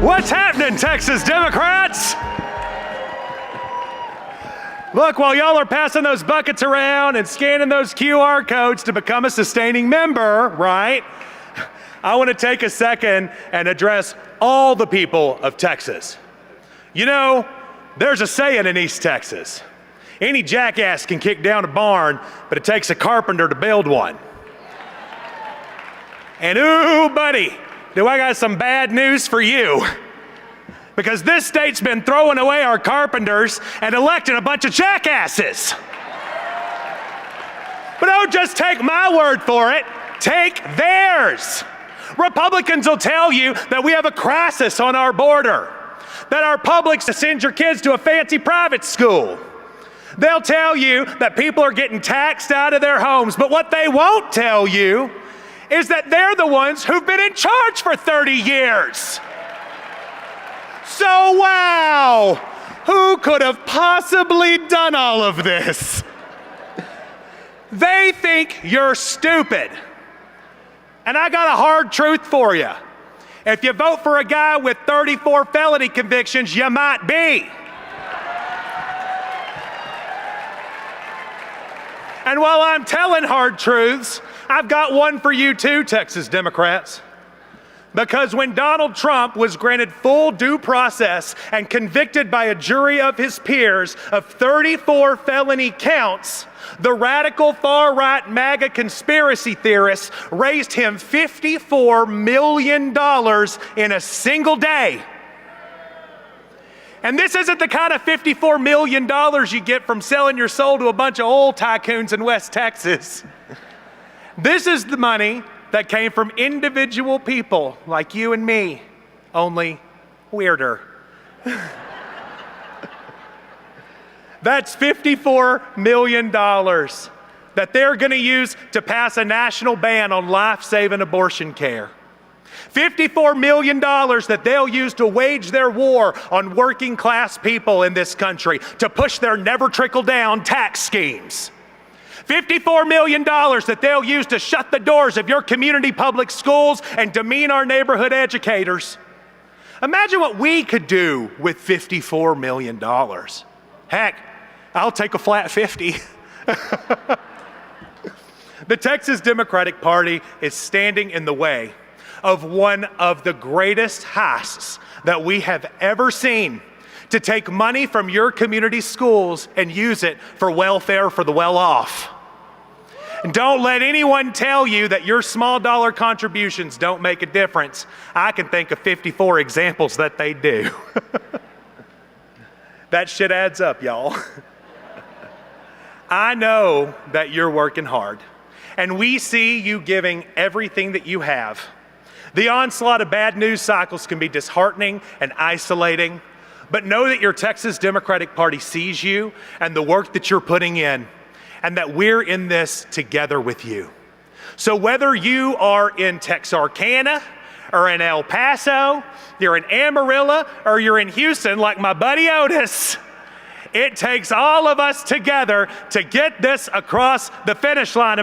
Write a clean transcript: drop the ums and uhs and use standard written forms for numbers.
What's happening, Texas Democrats? Look, while y'all are passing those buckets around and scanning those QR codes to become a sustaining member, right? I want to take a second and address all the people of Texas. You know, there's a saying in East Texas. Any jackass can kick down a barn, but it takes a carpenter to build one. And ooh, buddy, do I got some bad news for you. Because this state's been throwing away our carpenters and electing a bunch of jackasses. But don't just take my word for it, take theirs. Republicans will tell you that we have a crisis on our border, that our public's to send your kids to a fancy private school. They'll tell you that people are getting taxed out of their homes, but what they won't tell you is that they're the ones who've been in charge for 30 years. So wow, who could have possibly done all of this? They think you're stupid. And I got a hard truth for you. If you vote for a guy with 34 felony convictions, you might be. And while I'm telling hard truths, I've got one for you too, Texas Democrats. Because when Donald Trump was granted full due process and convicted by a jury of his peers of 34 felony counts, the radical far-right MAGA conspiracy theorists raised him $54 million in a single day. And this isn't the kind of $54 million you get from selling your soul to a bunch of oil tycoons in West Texas. This is the money that came from individual people like you and me, only weirder. That's $54 million that they're going to use to pass a national ban on life-saving abortion care. $54 million that they'll use to wage their war on working class people in this country, to push their never trickle down tax schemes. $54 million that they'll use to shut the doors of your community public schools and demean our neighborhood educators. Imagine what we could do with $54 million. Heck, I'll take a flat 50. The Texas Democratic Party is standing in the way of one of the greatest heists that we have ever seen, to take money from your community schools and use it for welfare for the well-off. And don't let anyone tell you that your small dollar contributions don't make a difference. I can think of 54 examples that they do. That shit adds up, y'all. I know that you're working hard, and we see you giving everything that you have. The onslaught of bad news cycles can be disheartening and isolating, but know that your Texas Democratic Party sees you and the work that you're putting in, and that we're in this together with you. So whether you are in Texarkana or in El Paso, you're in Amarillo, or you're in Houston like my buddy Otis, it takes all of us together to get this across the finish line.